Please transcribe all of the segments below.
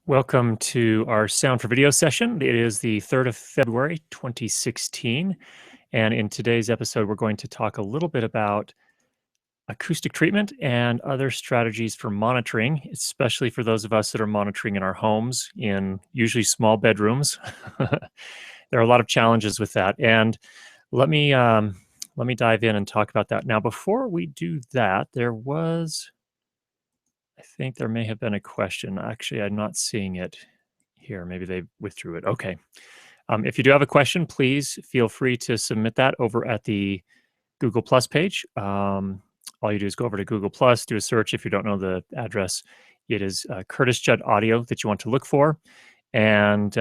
Welcome to our Sound for Video session. It is the 3rd of February, 2016. And in today's episode, we're going to talk a little bit about acoustic treatment and other strategies for monitoring, especially for those of us that are monitoring in our homes in usually small bedrooms. There are a lot of challenges with that. And let me dive in and talk about that. Now, before we do that, I think there may have been a question. Actually, I'm not seeing it here. Maybe they withdrew it. Okay. If you do have a question, please feel free to submit that over at the Google Plus page. All you do is go over to Google Plus, do a search. If you don't know the address, it is Curtis Judd Audio that you want to look for. And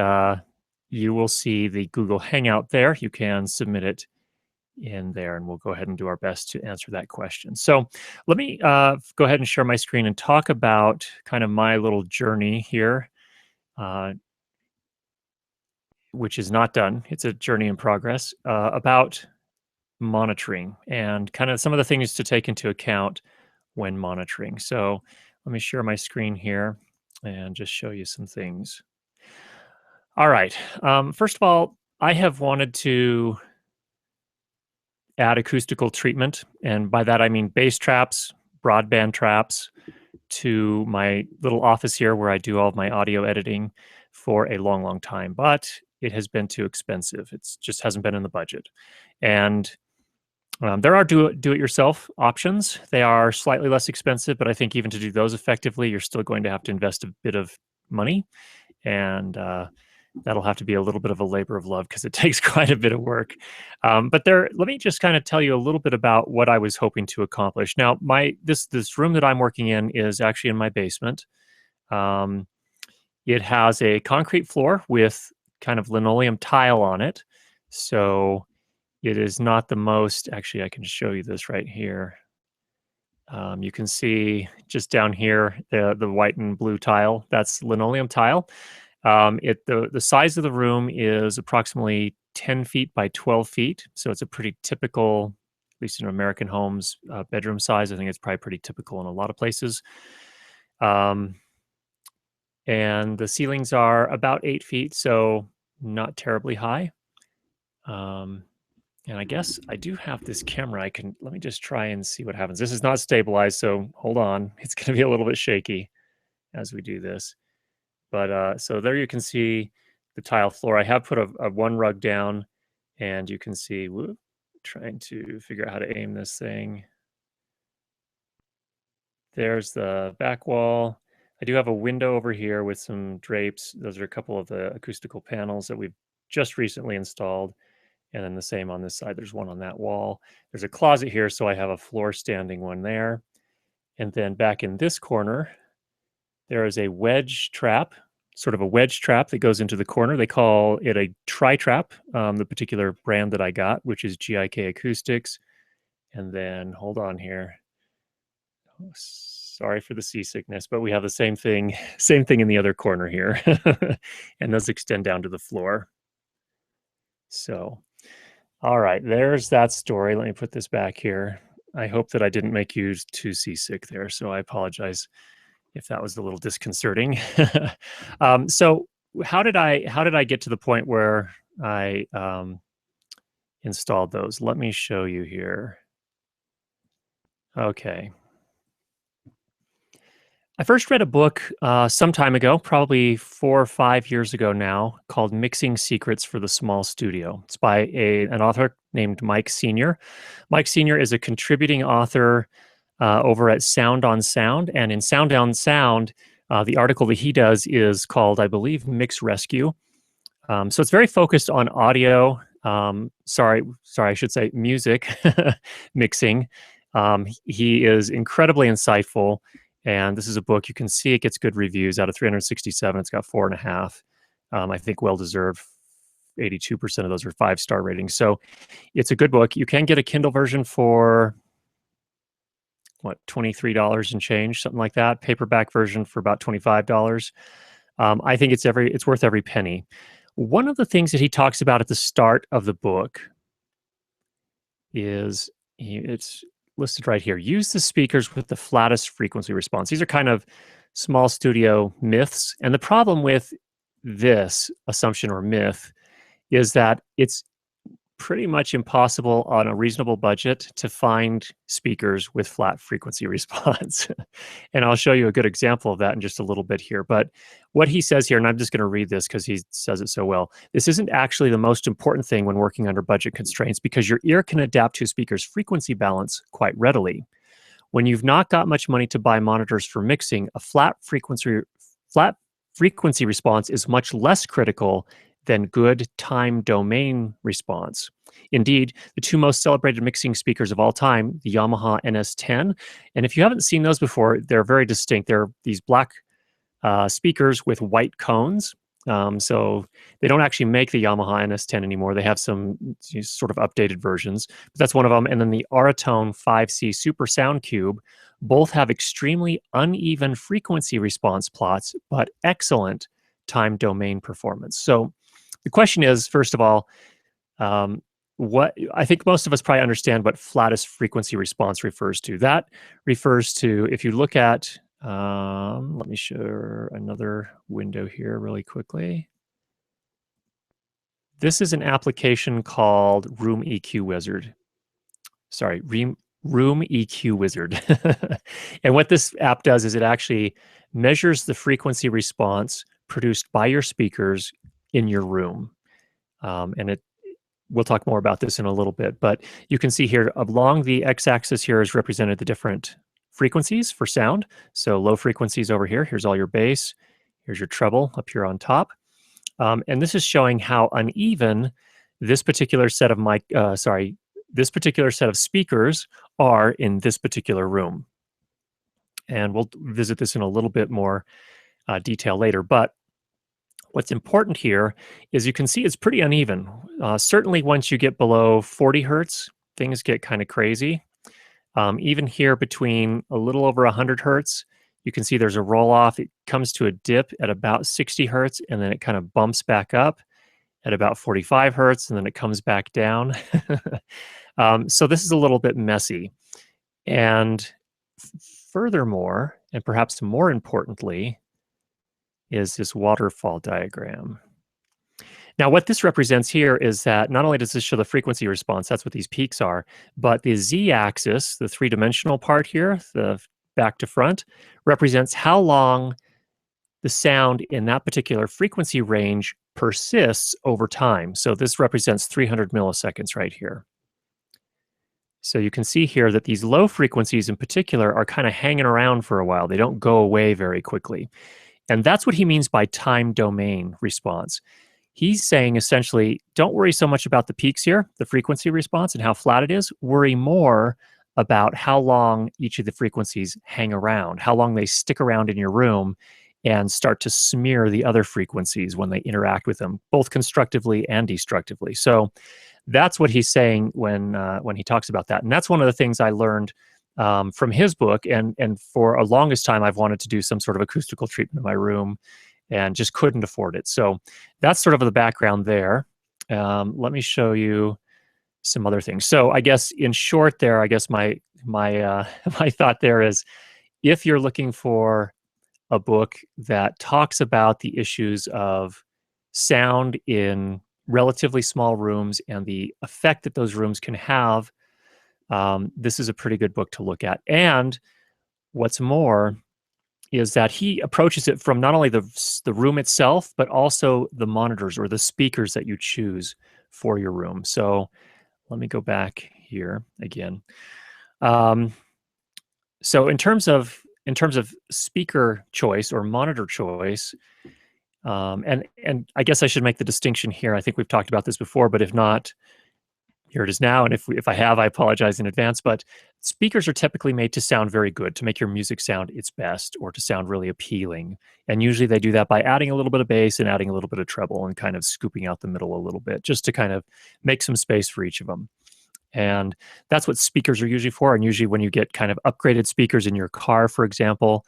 you will see the Google Hangout there. You can submit it in there, and we'll go ahead and do our best to answer that question. So let me go ahead and share my screen and talk about kind of my little journey here, which is not done. It's a journey in progress, about monitoring and kind of some of the things to take into account when monitoring. So let me share my screen here and just show you some things. All right. First of all, I have wanted to add acoustical treatment, and by that I mean bass traps, broadband traps, to my little office here where I do all of my audio editing for a long, long time, but it has been too expensive. It's just hasn't been in the budget. And there are do-it-yourself options. They are slightly less expensive, but I think even to do those effectively, you're still going to have to invest a bit of money, and that'll have to be a little bit of a labor of love because it takes quite a bit of work. But let me just kind of tell you a little bit about what I was hoping to accomplish. Now, this room that I'm working in is actually in my basement. It has a concrete floor with kind of linoleum tile on it. So it is not the most, actually, I can show you this right here. You can see just down here, the white and blue tile, that's linoleum tile. The size of the room is approximately 10 feet by 12 feet. So it's a pretty typical, at least in American homes, bedroom size. I think it's probably pretty typical in a lot of places. And the ceilings are about 8 feet, so not terribly high. And I guess I do have this camera. Let me just try and see what happens. This is not stabilized, so hold on. It's going to be a little bit shaky as we do this. But so there you can see the tile floor. I have put a one rug down, and you can see, trying to figure out how to aim this thing. There's the back wall. I do have a window over here with some drapes. Those are a couple of the acoustical panels that we've just recently installed. And then the same on this side. There's one on that wall. There's a closet here, so I have a floor standing one there. And then back in this corner, there is a wedge trap, sort of a wedge trap that goes into the corner. They call it a tri-trap, the particular brand that I got, which is GIK Acoustics. And then, hold on here. Oh, sorry for the seasickness, but we have the same thing in the other corner here. And those extend down to the floor. So, all right, there's that story. Let me put this back here. I hope that I didn't make you too seasick there, so I apologize if that was a little disconcerting. So how did I get to the point where I installed those? Let me show you here. Okay. I first read a book some time ago, probably 4 or 5 years ago now, called Mixing Secrets for the Small Studio. It's by an author named Mike Senior. Mike Senior is a contributing author over at Sound on Sound. And in Sound on Sound, the article that he does is called, I believe, Mix Rescue. So it's very focused on audio. Sorry, I should say music mixing. He is incredibly insightful. And this is a book, you can see it gets good reviews. Out of 367, it's got 4.5. I think well-deserved. 82% of those are 5-star ratings. So it's a good book. You can get a Kindle version for, what, $23 and change, something like that. Paperback version for about $25. I think it's worth every penny. One of the things that he talks about at the start of the book is, it's listed right here. Use the speakers with the flattest frequency response. These are kind of small studio myths. And the problem with this assumption or myth is that it's pretty much impossible on a reasonable budget to find speakers with flat frequency response. And I'll show you a good example of that in just a little bit here. But what he says here, and I'm just going to read this because he says it so well, this isn't actually the most important thing when working under budget constraints because your ear can adapt to a speaker's frequency balance quite readily. When you've not got much money to buy monitors for mixing, a flat frequency response is much less critical than good time domain response. Indeed, the two most celebrated mixing speakers of all time, the Yamaha NS10, and if you haven't seen those before, they're very distinct. They're these black speakers with white cones. So they don't actually make the Yamaha NS10 anymore. They have some sort of updated versions, but that's one of them. And then the Aratone 5C Super Sound Cube, both have extremely uneven frequency response plots, but excellent time domain performance. So the question is, first of all, what I think most of us probably understand what flattest frequency response refers to. That refers to, if you look at, let me show another window here really quickly. This is an application called Room EQ Wizard. Sorry, Room EQ Wizard. And what this app does is it actually measures the frequency response produced by your speakers in your room. And we'll talk more about this in a little bit, but you can see here along the x-axis here is represented the different frequencies for sound. So low frequencies over here, here's all your bass, here's your treble up here on top. And this is showing how uneven this particular set of this particular set of speakers are in this particular room. And we'll visit this in a little bit more detail later, but what's important here is you can see it's pretty uneven. Certainly once you get below 40 hertz, things get kind of crazy. Even here between a little over 100 hertz, you can see there's a roll off. It comes to a dip at about 60 hertz, and then it kind of bumps back up at about 45 hertz, and then it comes back down. So this is a little bit messy. And furthermore, and perhaps more importantly, is this waterfall diagram. Now, what this represents here is that not only does this show the frequency response, that's what these peaks are, but the z-axis, the three-dimensional part here, the back to front, represents how long the sound in that particular frequency range persists over time. So this represents 300 milliseconds right here. So you can see here that these low frequencies in particular are kind of hanging around for a while. They don't go away very quickly. And that's what he means by time domain response. He's saying essentially, don't worry so much about the peaks here, the frequency response and how flat it is. Worry more about how long each of the frequencies hang around, how long they stick around in your room and start to smear the other frequencies when they interact with them, both constructively and destructively. So that's what he's saying when he talks about that. And that's one of the things I learned from his book, and for a longest time I've wanted to do some sort of acoustical treatment in my room and just couldn't afford it. So that's sort of the background there. Let me show you some other things. So I guess in short there, I guess my my thought there is, if you're looking for a book that talks about the issues of sound in relatively small rooms and the effect that those rooms can have, this is a pretty good book to look at. And what's more is that he approaches it from not only the room itself, but also the monitors or the speakers that you choose for your room. So let me go back here again. So in terms of speaker choice or monitor choice, and I guess I should make the distinction here. I think we've talked about this before, but if not, here it is now. And if I have, I apologize in advance. But speakers are typically made to sound very good, to make your music sound its best or to sound really appealing. And usually they do that by adding a little bit of bass and adding a little bit of treble and kind of scooping out the middle a little bit, just to kind of make some space for each of them. And that's what speakers are usually for. And usually when you get kind of upgraded speakers in your car, for example,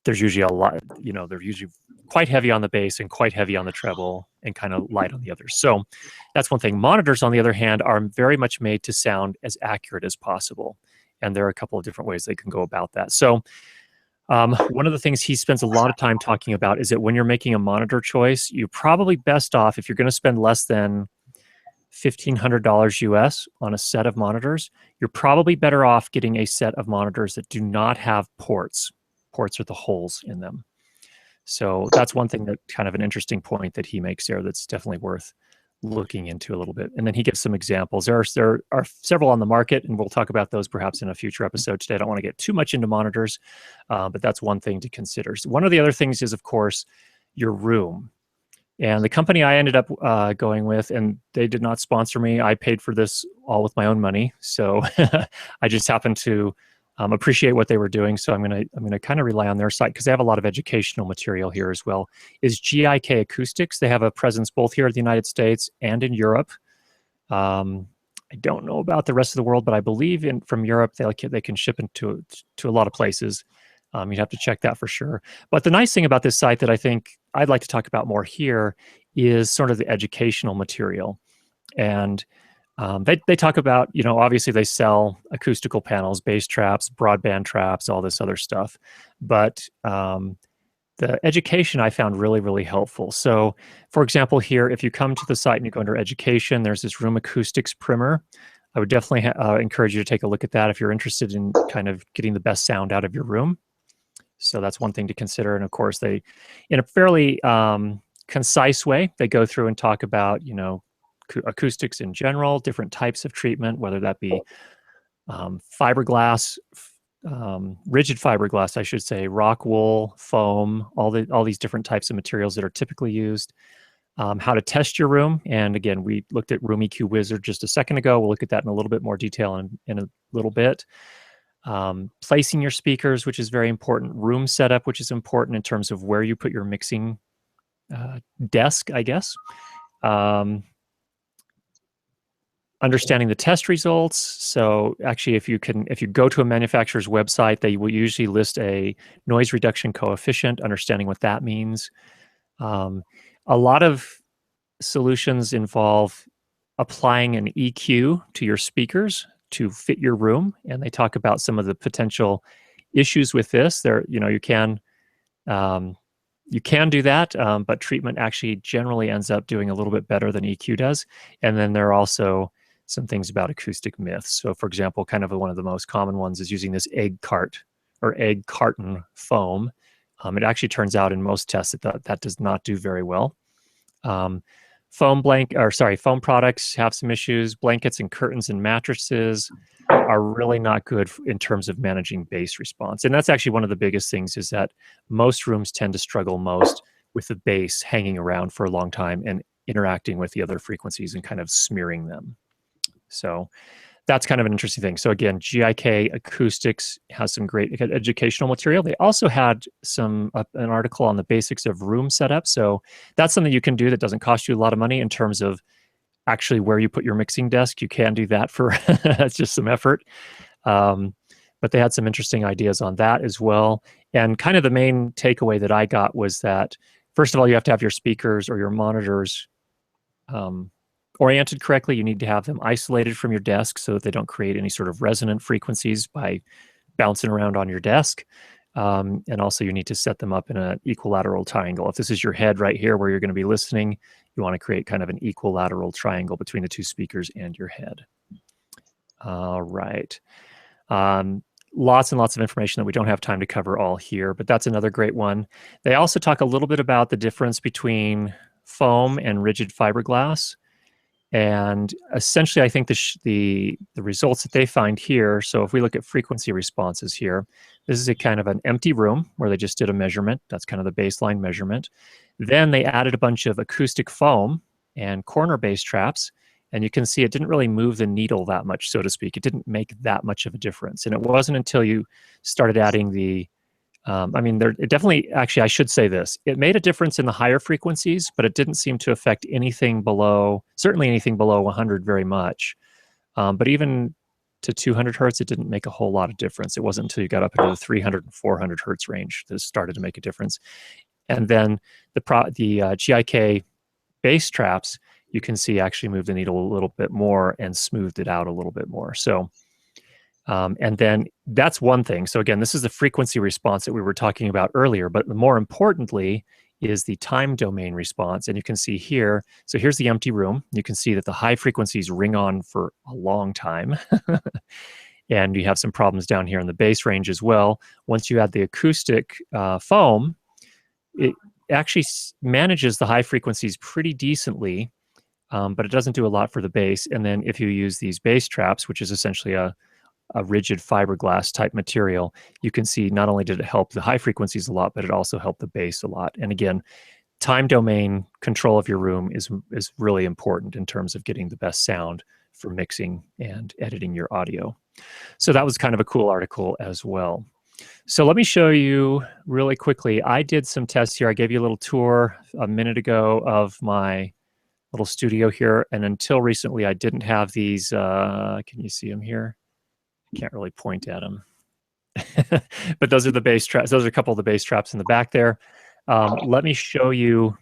there's usually a lot, they're usually quite heavy on the bass and quite heavy on the treble and kind of light on the others. So that's one thing. Monitors, on the other hand, are very much made to sound as accurate as possible. And there are a couple of different ways they can go about that. So One of the things he spends a lot of time talking about is that when you're making a monitor choice, you're probably best off, if you're going to spend less than $1,500 US on a set of monitors, you're probably better off getting a set of monitors that do not have ports. Ports are the holes in them. So that's one thing, that kind of an interesting point that he makes there that's definitely worth looking into a little bit. And then he gives some examples. There are several on the market, and we'll talk about those perhaps in a future episode today. I don't want to get too much into monitors, but that's one thing to consider. So one of the other things is, of course, your room. And the company I ended up going with, and they did not sponsor me. I paid for this all with my own money. So I just happened to appreciate what they were doing. So I'm gonna kind of rely on their site, because they have a lot of educational material here as well. Is GIK Acoustics. They have a presence both here in the United States and in Europe. I don't know about the rest of the world, but I believe from Europe they can ship into a lot of places. You'd have to check that for sure. But the nice thing about this site that I think I'd like to talk about more here is sort of the educational material. And they talk about, obviously they sell acoustical panels, bass traps, broadband traps, all this other stuff. But the education I found really, really helpful. So for example, here, if you come to the site and you go under education, there's this room acoustics primer. I would definitely encourage you to take a look at that if you're interested in kind of getting the best sound out of your room. So that's one thing to consider. And of course, they, in a fairly concise way, they go through and talk about, acoustics in general, different types of treatment, whether that be fiberglass, rigid fiberglass, I should say, rock wool, foam, all these different types of materials that are typically used. How to test your room. And again, we looked at Room EQ Wizard just a second ago. We'll look at that in a little bit more detail in a little bit. Placing your speakers, which is very important. Room setup, which is important in terms of where you put your mixing desk, I guess. Understanding the test results. So actually, if you go to a manufacturer's website, they will usually list a noise reduction coefficient, understanding what that means. A lot of solutions involve applying an EQ to your speakers to fit your room, and they talk about some of the potential issues with this. You can do that, but treatment actually generally ends up doing a little bit better than EQ does. And then there are also some things about acoustic myths. So for example, kind of one of the most common ones is using this egg carton foam. It actually turns out in most tests that does not do very well. Foam products have some issues. Blankets and curtains and mattresses are really not good in terms of managing bass response. And that's actually one of the biggest things, is that most rooms tend to struggle most with the bass hanging around for a long time and interacting with the other frequencies and kind of smearing them. So that's kind of an interesting thing. So again, GIK Acoustics has some great educational material. They also had an article on the basics of room setup. So that's something you can do that doesn't cost you a lot of money in terms of actually where you put your mixing desk. You can do that for that's just some effort. But they had some interesting ideas on that as well. And kind of the main takeaway that I got was that, first of all, you have to have your speakers or your monitors oriented correctly. You need to have them isolated from your desk so that they don't create any sort of resonant frequencies by bouncing around on your desk. And also you need to set them up in an equilateral triangle. If this is your head right here where you're going to be listening, you want to create kind of an equilateral triangle between the two speakers and your head. All right. Lots and lots of information that we don't have time to cover all here, but that's another great one. They also talk a little bit about the difference between foam and rigid fiberglass. And essentially, I think the results that they find here, so if we look at frequency responses here, this is a kind of an empty room where they just did a measurement. That's kind of the baseline measurement. Then they added a bunch of acoustic foam and corner bass traps, and you can see it didn't really move the needle that much, so to speak. It didn't make that much of a difference. And it wasn't until you started adding the it definitely, actually, I should say this. It made a difference in the higher frequencies, but it didn't seem to affect anything below, certainly anything below 100 very much. But even to 200 hertz, it didn't make a whole lot of difference. It wasn't until you got up into the 300 and 400 hertz range that it started to make a difference. And then the GIK bass traps, you can see actually moved the needle a little bit more and smoothed it out a little bit more. So And then that's one thing. So again, this is the frequency response that we were talking about earlier, but more importantly is the time domain response. And you can see here, so here's the empty room. You can see that the high frequencies ring on for a long time. And you have some problems down here in the bass range as well. Once you add the acoustic foam, it actually manages the high frequencies pretty decently, but it doesn't do a lot for the bass. And then if you use these bass traps, which is essentially a rigid fiberglass type material, you can see not only did it help the high frequencies a lot, but it also helped the bass a lot. And again, time domain control of your room is really important in terms of getting the best sound for mixing and editing your audio. So that was kind of a cool article as well. So let me show you really quickly. I did some tests here. I gave you a little tour a minute ago of my little studio here. And until recently, I didn't have these. Can you see them here? Can't really point at them. But those are the bass traps. Those are a couple of the bass traps in the back there. Let me show you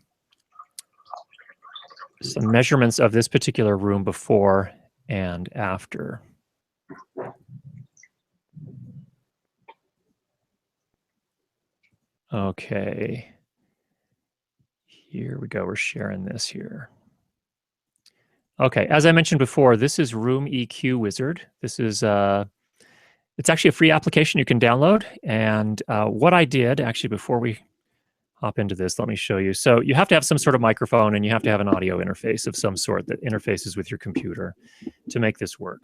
some measurements of this particular room before and after. Okay. Here we go. We're sharing this here. Okay, as I mentioned before, this is Room EQ Wizard. This is it's actually a free application you can download. And what I did, actually, before we hop into this, let me show you. So you have to have some sort of microphone and you have to have an audio interface of some sort that interfaces with your computer to make this work.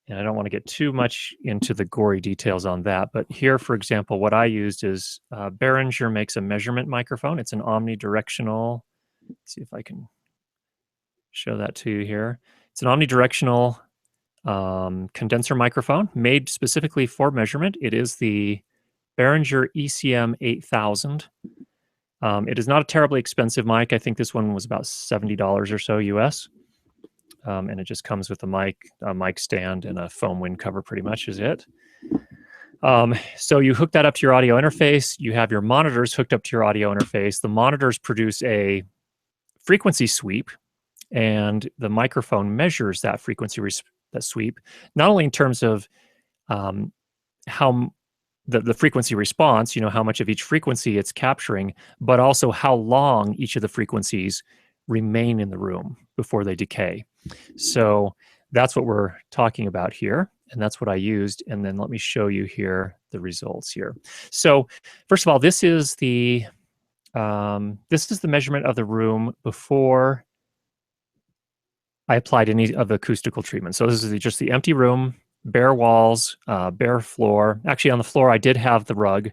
And I don't want to get too much into the gory details on that, but here, for example, what I used is Behringer makes a measurement microphone. It's an omnidirectional. Let's see if I can show that to you here. It's an omnidirectional condenser microphone made specifically for measurement. It is the Behringer ECM 8000. It is not a terribly expensive mic. I think this one was about $70 or so US. And it just comes with a mic stand, and a foam wind cover pretty much is it. So you hook that up to your audio interface. You have your monitors hooked up to your audio interface. The monitors produce a frequency sweep, and the microphone measures that frequency that sweep, not only in terms of how the frequency response, how much of each frequency it's capturing, but also how long each of the frequencies remain in the room before they decay. So that's what we're talking about here, and that's what I used. And then let me show you here the results here. So first of all, this is the measurement of the room before I applied any of the acoustical treatment. So this is just the empty room, bare walls, bare floor. Actually, on the floor, I did have the rug.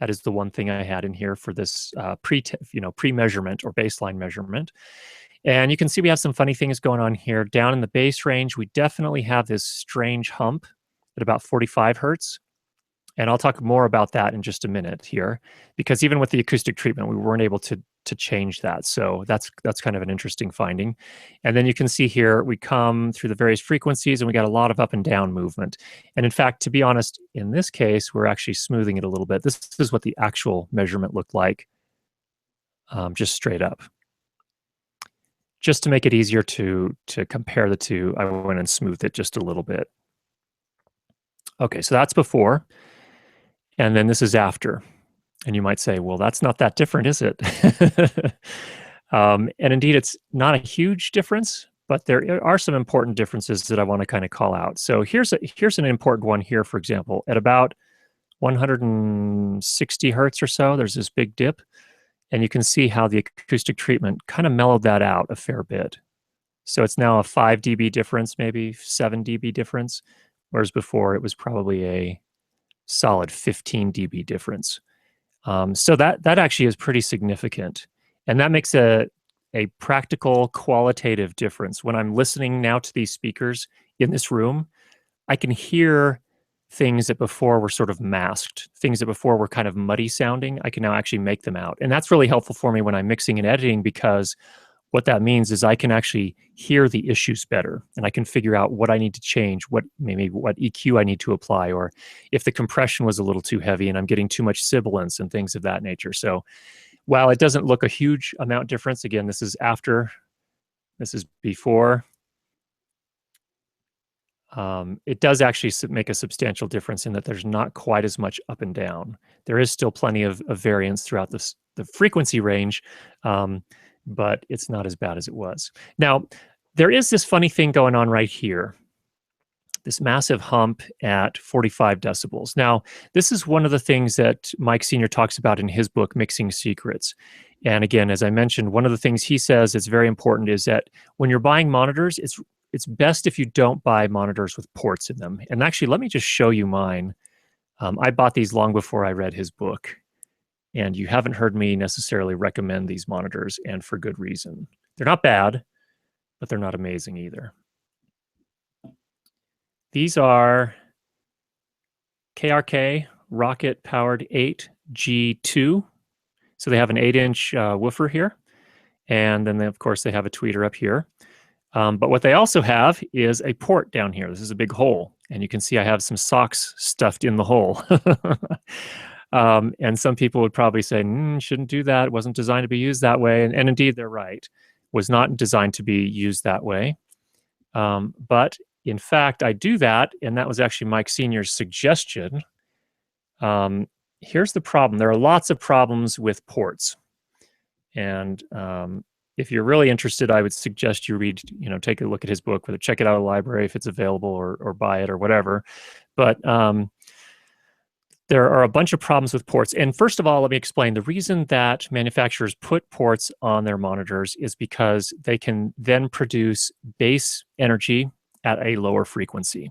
That is the one thing I had in here for this pre-measurement or baseline measurement. And you can see we have some funny things going on here. Down in the bass range, we definitely have this strange hump at about 45 hertz. And I'll talk more about that in just a minute here, because even with the acoustic treatment, we weren't able to change that. So that's kind of an interesting finding. And then you can see here, we come through the various frequencies and we got a lot of up and down movement. And in fact, to be honest, in this case, we're actually smoothing it a little bit. This is what the actual measurement looked like, just straight up. Just to make it easier to compare the two, I went and smoothed it just a little bit. Okay, so that's before. And then this is after. And you might say, well, that's not that different, is it? And indeed, it's not a huge difference, but there are some important differences that I want to kind of call out. So here's an important one here, for example. At about 160 hertz or so, there's this big dip. And you can see how the acoustic treatment kind of mellowed that out a fair bit. So it's now a 5 dB difference, maybe 7 dB difference, whereas before it was probably a solid 15 dB difference. So that actually is pretty significant. And that makes a practical qualitative difference. When I'm listening now to these speakers in this room, I can hear things that before were sort of masked, things that before were kind of muddy sounding. I can now actually make them out. And that's really helpful for me when I'm mixing and editing, because what that means is I can actually hear the issues better, and I can figure out what I need to change, what EQ I need to apply, or if the compression was a little too heavy and I'm getting too much sibilance and things of that nature. So while it doesn't look a huge amount difference, again, this is after, this is before. it does actually make a substantial difference in that there's not quite as much up and down. There is still plenty of variance throughout the frequency range, but it's not as bad as it was. Now, there is this funny thing going on right here, this massive hump at 45 decibels. Now, this is one of the things that Mike Sr. talks about in his book, Mixing Secrets. And again, as I mentioned, one of the things he says is very important is that when you're buying monitors, it's best if you don't buy monitors with ports in them. And actually, let me just show you mine. I bought these long before I read his book. And you haven't heard me necessarily recommend these monitors, and for good reason. They're not bad, but they're not amazing either. These are KRK Rocket Powered 8G2. So they have an 8-inch woofer here. And then, of course, they have a tweeter up here. But what they also have is a port down here. This is a big hole. And you can see I have some socks stuffed in the hole. And some people would probably say, shouldn't do that. It wasn't designed to be used that way. And indeed, they're right. It was not designed to be used that way. But in fact, I do that. And that was actually Mike Sr.'s suggestion. Here's the problem. There are lots of problems with ports. And if you're really interested, I would suggest you read, take a look at his book, whether check it out at a library if it's available or buy it or whatever. But there are a bunch of problems with ports. And first of all, let me explain. The reason that manufacturers put ports on their monitors is because they can then produce bass energy at a lower frequency.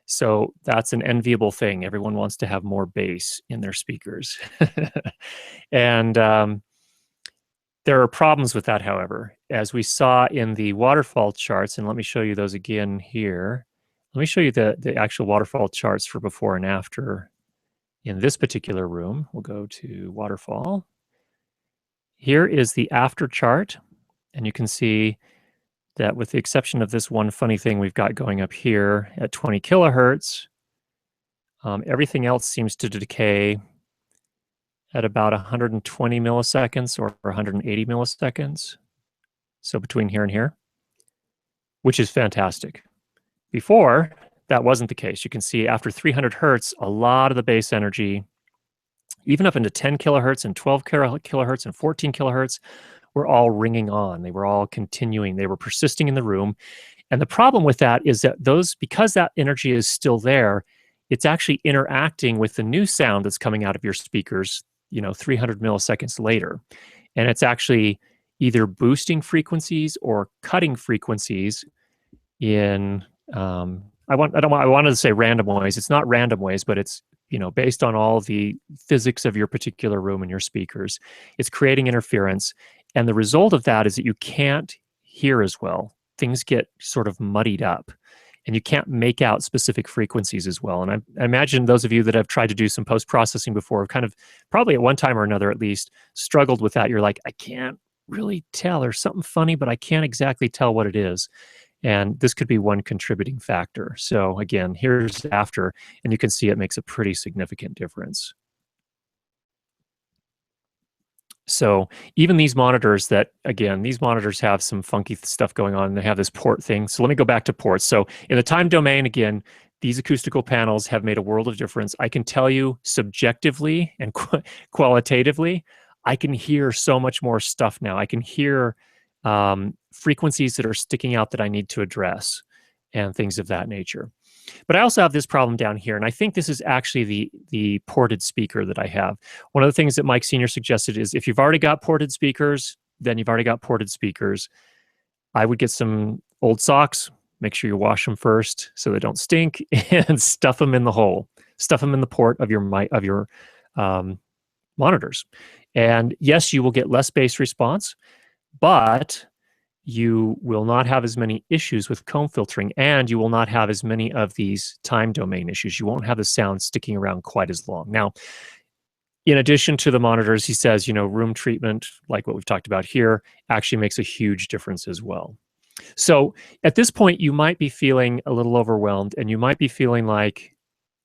So that's an enviable thing. Everyone wants to have more bass in their speakers. And there are problems with that, however. As we saw in the waterfall charts, and let me show you those again here. Let me show you the actual waterfall charts for before and after. In this particular room, we'll go to waterfall. Here is the after chart, and you can see that with the exception of this one funny thing we've got going up here at 20 kilohertz, everything else seems to decay at about 120 milliseconds or 180 milliseconds. So between here and here, which is fantastic. Before, that wasn't the case. You can see after 300 hertz, a lot of the bass energy, even up into 10 kilohertz and 12 kilohertz and 14 kilohertz, were all ringing on. They were all continuing. They were persisting in the room. And the problem with that is that because that energy is still there, it's actually interacting with the new sound that's coming out of your speakers, 300 milliseconds later. And it's actually either boosting frequencies or cutting frequencies in, I wanted to say random ways. It's not random ways, but it's, based on all the physics of your particular room and your speakers. It's creating interference. And the result of that is that you can't hear as well. Things get sort of muddied up. And you can't make out specific frequencies as well. And I imagine those of you that have tried to do some post-processing before have kind of, probably at one time or another at least, struggled with that. You're like, I can't really tell. There's something funny, but I can't exactly tell what it is. And this could be one contributing factor. So again, here's after, and you can see it makes a pretty significant difference. So even these monitors that, again, these monitors have some funky stuff going on. They have this port thing. So let me go back to ports. So in the time domain, again, these acoustical panels have made a world of difference. I can tell you subjectively and qualitatively, I can hear so much more stuff now. I can hear frequencies that are sticking out that I need to address and things of that nature. But I also have this problem down here, and I think this is actually the ported speaker that I have. One of the things that Mike Sr. suggested is if you've already got ported speakers, then you've already got ported speakers. I would get some old socks, make sure you wash them first so they don't stink, and stuff them in the hole. Stuff them in the port of your monitors. And yes, you will get less bass response, but you will not have as many issues with comb filtering, and you will not have as many of these time domain issues. You won't have the sound sticking around quite as long. Now, in addition to the monitors, he says, room treatment, like what we've talked about here, actually makes a huge difference as well. So at this point, you might be feeling a little overwhelmed, and you might be feeling like,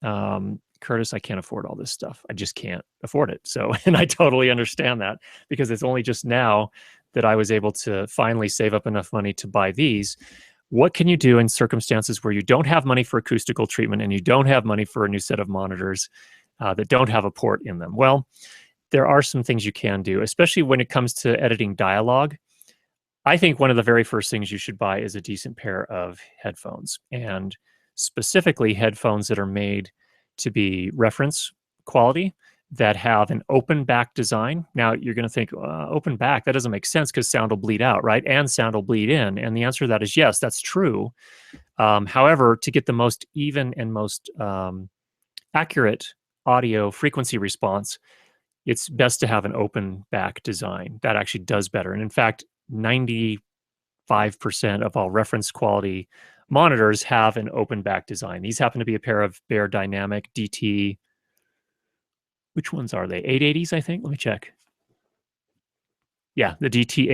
Curtis, I can't afford all this stuff. I just can't afford it. So, and I totally understand that, because it's only just now that I was able to finally save up enough money to buy these. what can you do in circumstances where you don't have money for acoustical treatment and you don't have money for a new set of monitors that don't have a port in them? Well, there are some things you can do, especially when it comes to editing dialogue. I think one of the very first things you should buy is a decent pair of headphones, and specifically headphones that are made to be reference quality, that have an open back design. Now, you're going to think, open back, that doesn't make sense because sound will bleed out, right? And sound will bleed in. And the answer to that is yes, that's true. However, to get the most even and most accurate audio frequency response, it's best to have an open back design. That actually does better. And in fact, 95% of all reference quality monitors have an open back design. These happen to be a pair of Bear Dynamic DT. Which ones are they? 880s, I think. Let me check. Yeah, the DT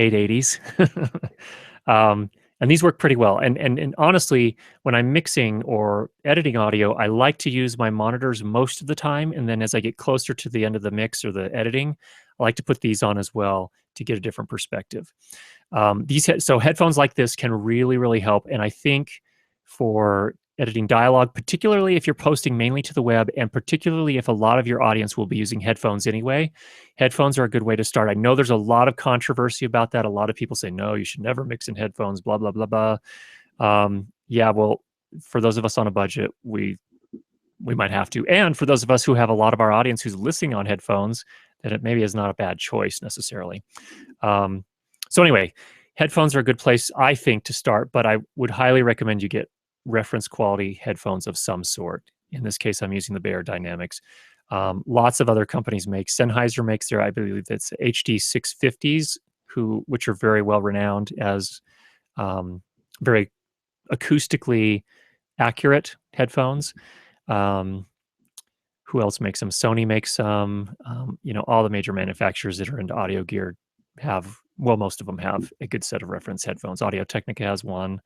880s. And these work pretty well. And honestly, when I'm mixing or editing audio, I like to use my monitors most of the time. And then as I get closer to the end of the mix or the editing, I like to put these on as well to get a different perspective. So headphones like this can really, really help. And I think for editing dialogue, particularly if you're posting mainly to the web, and particularly if a lot of your audience will be using headphones anyway, headphones are a good way to start. I know there's a lot of controversy about that. A lot of people say, no, you should never mix in headphones, blah, blah, blah, blah. Yeah, well, for those of us on a budget, we might have to. And for those of us who have a lot of our audience who's listening on headphones, then it maybe is not a bad choice necessarily. So anyway, headphones are a good place, I think, to start, but I would highly recommend you get reference quality headphones of some sort. In this case, I'm using the Bear Dynamics. Lots of other companies make. Sennheiser makes their, I believe it's HD 650s, which are very well renowned as very acoustically accurate headphones. Who else makes them? Sony makes some. All the major manufacturers that are into audio gear have, well, most of them have a good set of reference headphones. Audio-Technica has one.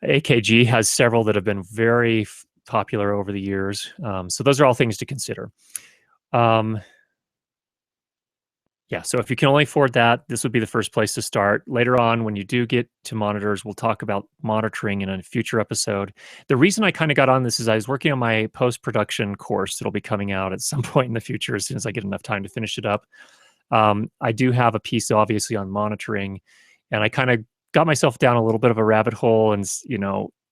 AKG has several that have been very popular over the years. So those are all things to consider. Yeah, so if you can only afford that, this would be the first place to start. Later on, when you do get to monitors, we'll talk about monitoring in a future episode. The reason I kind of got on this is I was working on my post-production course that'll be coming out at some point in the future as soon as I get enough time to finish it up. I do have a piece, obviously, on monitoring, and I kind of got myself down a little bit of a rabbit hole, and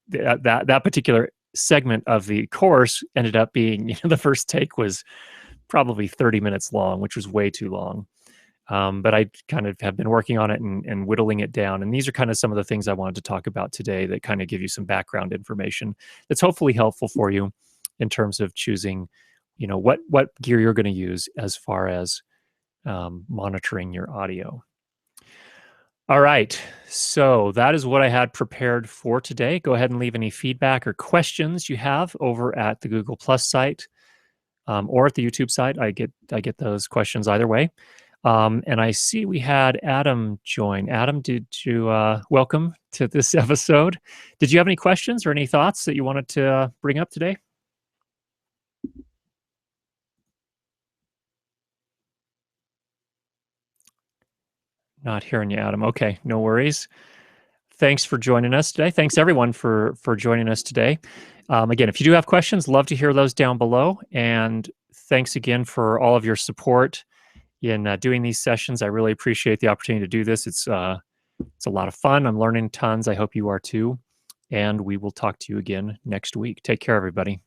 that particular segment of the course ended up being, the first take was probably 30 minutes long, which was way too long. But I kind of have been working on it and whittling it down. And these are kind of some of the things I wanted to talk about today that kind of give you some background information that's hopefully helpful for you in terms of choosing, what gear you're going to use as far as monitoring your audio. All right, so that is what I had prepared for today. Go ahead and leave any feedback or questions you have over at the Google Plus site or at the YouTube site. I get those questions either way. And I see we had Adam join. Adam, did you welcome to this episode? Did you have any questions or any thoughts that you wanted to bring up today? Not hearing you, Adam. Okay, no worries. Thanks for joining us today. Thanks everyone for joining us today. Again, if you do have questions, love to hear those down below. And thanks again for all of your support in doing these sessions. I really appreciate the opportunity to do this. It's a lot of fun. I'm learning tons. I hope you are too. And we will talk to you again next week. Take care, everybody.